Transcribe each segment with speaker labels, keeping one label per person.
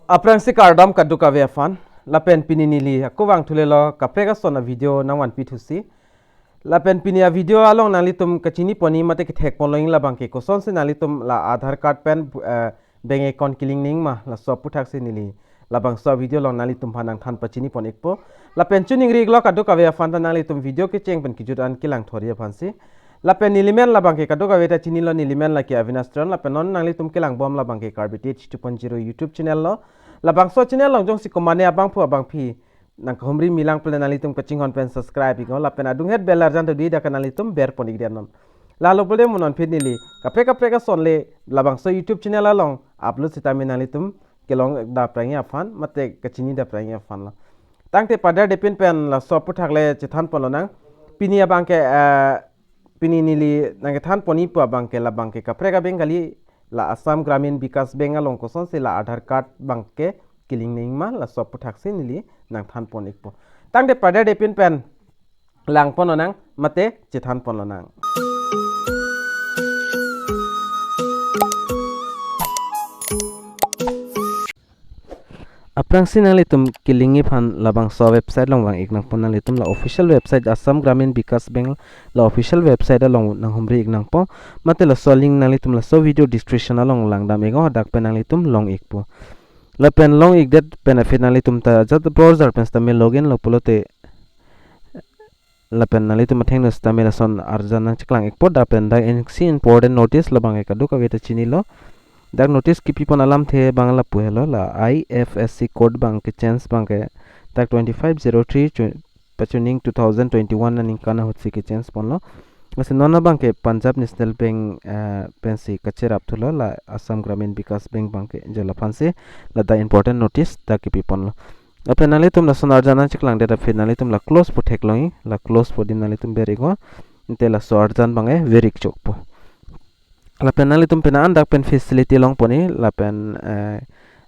Speaker 1: Aprang si kardom kaduka vefan lapen pininili aku wang tulelo kapreka sona video nang wan pitusi lapen pinia video along nalitum kacini poni mate ke thek poloing labang ke koson se nalitum la Adhar card pen bank account killing ning ma la so puthak se nili labang so video long nalitum phanang than pachini pon ekpo lapen chuning rig lo kaduka vefan ta nalitum video ke cheng pen kijudan kilang thoria phansi lapen nilimen labang ke kaduka veta chini lo nilimen la ke avinastron lapen non nalitum kilang bom labang ke Karbi 2.0 YouTube channel lo LABANGSO channel long jong si komane abang pu abang phi nang khomri milang plan nalitum kaching hon pen subscribe iko lapen adung het bell arjan di da kanalitum ber pon igdianon lalo bole munon phinili kapre ka sonle LABANGSO YouTube channel along upload sitami nalitum kelong da prangi afan mate kachini da prangi afan la tangte pada depin pen la so puthakle chithan polonang pini abang ke pini nili nang than poni pu abang ke labang ke kapre ka bengali la Assam Gramin Vikas bengalong koson se la Adhar card bangke killing ning ma la so puthak se nili nang than pon ikpo tangde pada depin pen lang pononang mate chithan pononang aprang sinalitum killingi phan LABANGSO website long wang iknang ponalitum la official website Assam Gramin Vikas Bank la official website along nang humri iknang po mate la so link nalitum la so video description along lang dam ego dak penalitum long ikpo la pen long ik that benefit nalitum ta jat browser pen sta me login lo polote la pen nalitum theng no sta me la son arjana chiklang ikpo da pen da si important notice la bang ekadu ka veta chini lo dak notice ki pipon alam the bangla puhelo la IFSC code bang ke chance bang ke dak 2503 pachuning 2021 naning kana hotsi ke chance ponlo ase nona bang ke Punjab National Bank pensi kacherap thulo la Assam Gramin Vikas Bank bang ke jela phanse la da important notice dak ki pipon lo apenali tum la sonar jana chiklang data finali tum la close po thekloi la close po dinali tum berigo inte la so arjan bang e verik chokpo la penali tum pena andak pen facility long poni la pen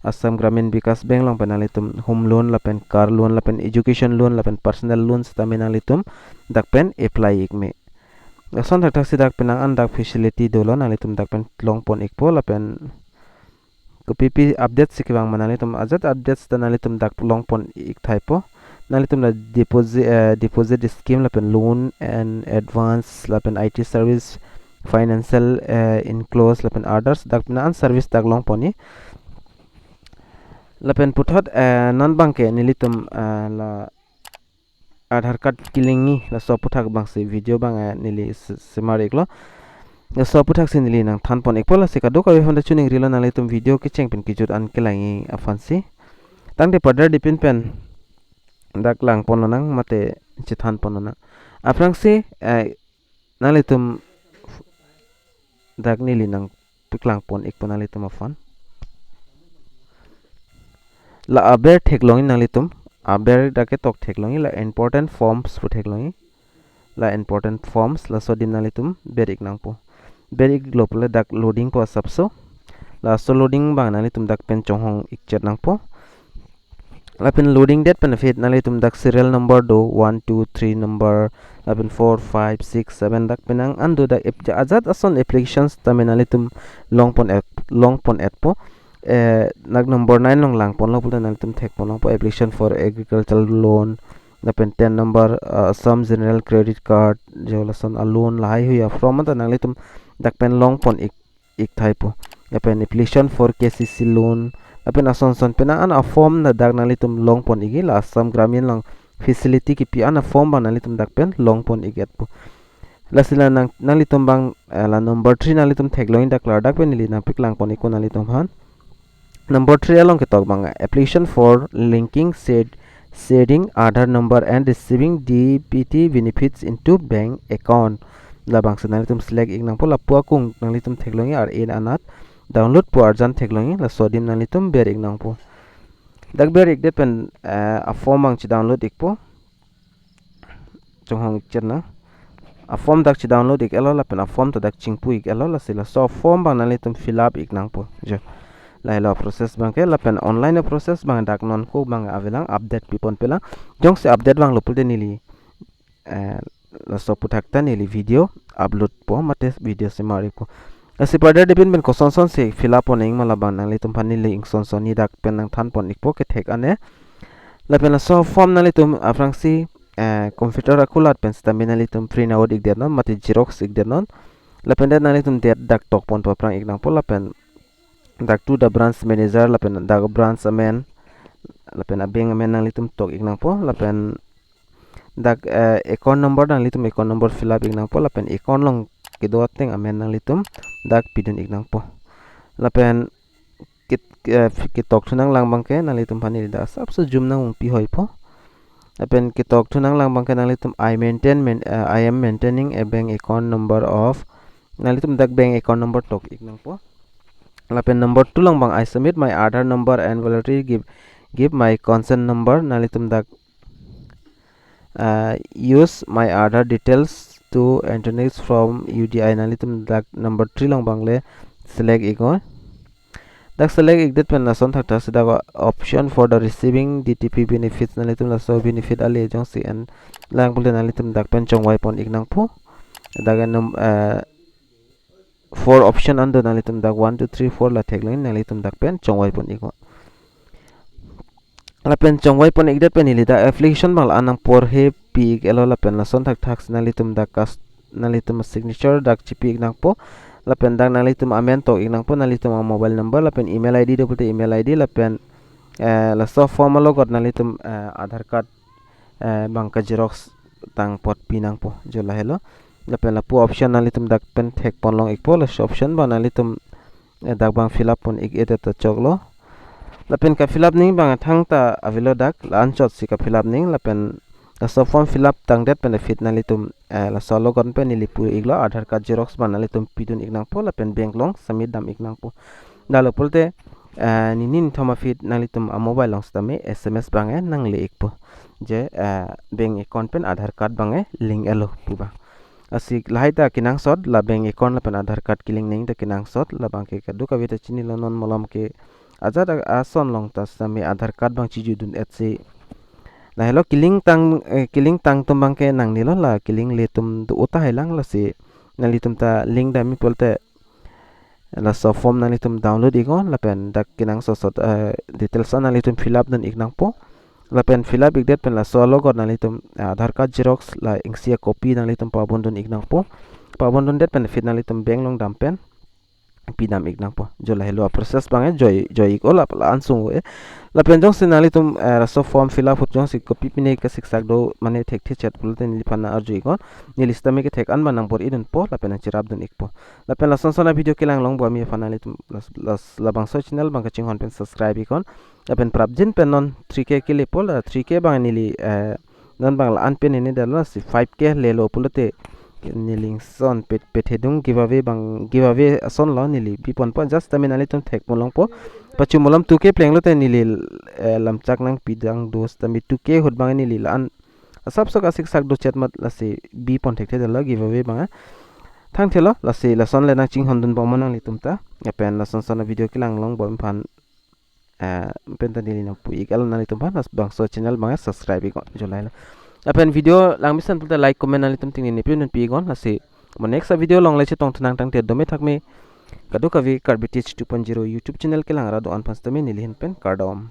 Speaker 1: Assam Gramin Vikas Bank long penali tum home loan la pen car loan la pen education loan la pen personal loans taminali tum dak pen apply ikme la son tak sidak penang andak facility dolo nali tum dak pen long pon ikpo la pen ko pp update sikwang manali tum ajat updates tanali tum dak long pon ik thaipo nali tum la deposit scheme la pen loan and advance la pen IT service financial enclose lapen orders dak nan service dak long poni lapen puthot non banke nilitum la Adhar card killingi la so puthak bang se video bang nili semari eklo la so puthak se nili nang than pon ekpola se kadu ka fonda chuning rilo nalitum video ke chengpen kijut an kelangi afansi tangde pada dipin pen dak lang pon nang mate chithan pon nang aprang se nalitum dak nili nang piklang pon ek ponali tum afan la aber theklongi nalitum aber dake tok theklongi la important forms pu theklongi la important forms la so dim nalitum berik nang po berik global dak loading po sabso la so loading bang nalitum dak pen chonghong ikchet nang po la pen loading date benefit nalitum dak serial number do 1 2 3 number 11 4 5 6 7 dak penang ando dak ajat ason applications taminalitum long pon app po nag number 9 long lang pon lo pul nalitum thek pon po application for agricultural loan la pen 10 number some general credit card jola son a loan lai huya from ta nalitum dak pen long pon ik thai po la pen application for KCC loan apen ason son pena an a form na dak nalitum long pon igi la Assam Gramin long facility ki pi an a form bang nalitum dak pen long pon iget po la sila nang nalitum bang la number 3 nalitum thekloin dak la dak pen nili na piklang pon iko nalitum han number 3 along ke tok bang application for linking setting Adhar number and receiving DBT benefits into bank account la bang nalitum select ik nang po la puakung nalitum thekloin ar in anat download po arjan theklongi la sodim nalitum berik nang po dak berik det pen a form ang chi download ikpo chonghong ikcherna a form dak chi download ik elo la pen a form ta dak chingpu ik elo la sila so form bang nalitum fill up ik nang po je la elo process bang ke la pen online process bang dak non ko bang avelang update pipon pela jong se update bang lopul de nili la so puthak ta nili video upload po mate video se mari po asi pada depin ben ko son son se fill up on ing mala ban nang litum phan ni le ing son son ni dak pen nang than pon ikpo ke thek ane la pen la so form nang litum afrang si computer akulat pen stamina litum print out ik non mati xerox ik non la pen nang litum det dak tok pon pa prang ik nang po la pen dak tu da branch manager la pen dak branch amen la pen abeng amen nang litum tok ik nang po la pen dak account number nang litum account number fill up ik nang po la pen account long ke do teng amen nang litum dak pidun ik nang po la pen kit tok thunang lang bang ke nang litum phani da sab so jum nang pi hoi po la pen kit tok thunang lang bang ke nang litum I am maintaining a bank account number of nang litum dak bank account number tok ik nang po la pen number 2 lang bang I submit my Adhar number and voluntarily give my consent number nang litum dak use my Adhar details to internet from UDI nang litum dak number 3 lang bang le select iko dak select ik det pen la son thakta sida option for the receiving DTP benefits nang litum la so benefit ale jong si and lang bul nang litum dak pen chong wai pon ik nang po daga four option under nang litum dak 1 2 3 4 la thek lang nang litum dak pen chong wai pon iko la pen chong wai pon ik det pen ilida application mal anang por he pi elo la pen la son thak nang litum dak kas nang litum signature dak chipi ik nang po la pen dak nang litum amen tok ik nang po nang litum mobile number la pen email ID double email ID la pen la so form logot nang litum Adhar card bangka xerox tang pot pinang po jola hello la pen la pu option nang litum dak pen thek pon long ik po la option ba nang litum dak bang fill up pon ik edit to choklo la pen ka fill up ning bang thang ta avilo dak la anchot si ka fill up ning la pen la so form fill up tang det pen fit nang litum la so logon pen lipu iglo Adhar card xerox ban nang litum pidun ik nang po la pen bank long submit dam ik nang po dalo polte ninin thoma fit nang litum mobile long stame SMS bange nang le ik po je bank account pen Adhar card bange link elo puba asik lahai ta kinang sot la bank account la pen Adhar card killing ning ta kinang sot la bang ke kadu ka vita chini lonon molom ke azat ason long ta same Adhar card bang chiju dun etsi la hello killing tang tum bang ke nang nilo la killing le tum du uta helang la si nang litum ta link da mi polte la so form nang litum download igon la pen dak kinang so sot details nang litum fill up dan ik nang po la pen fill up ik det pen la so logot nang litum Adhar card xerox la ingsia copy nang litum pa bondon ik nang po pa bondon det pen fit nang litum bank long dam pen pinam ik nang po jola hello process bange joy ik ola pala ansung e la pen jong sin nang litum so form fill up hot jong si copy pine ka siksak do mane thek the chat pulte ni panna arju ikon ni lista me ke thek an banang bor idun po la pen chirab dun ik po la pen la son sona video kilang long bo mi fana litum las labangso channel bang ka ching hon pen subscribe ikon la pen prabjin pen non 3k ke le pol 3k bang ni li non bang la an pen ni dal si 5k le lo pulte niling son pet hedung giveaway son lo nili pipon po just tamin alitum thek molong po pachu molam 2k pleng lo te nili lamchak nang pidang dos tami 2k hot bang nili lan sab sok asik sak do chat mat lasi bi pon thek the lo giveaway bang thang thelo lasi lason le na ching hondun bo manang litum ta ya pen lason sona video kilang long bom phan pen ta nili na pu ikal na litum phan bang so channel bang subscribe ikon jolai apen video lang misan pulte like comment nalitum tingin ni piun pi gon lasi mo next video long leche tong thnang tang te dome thakme kadu kavi Karbi teach 2.0 YouTube channel ke lang ra do an pas tame nilihin pen kardom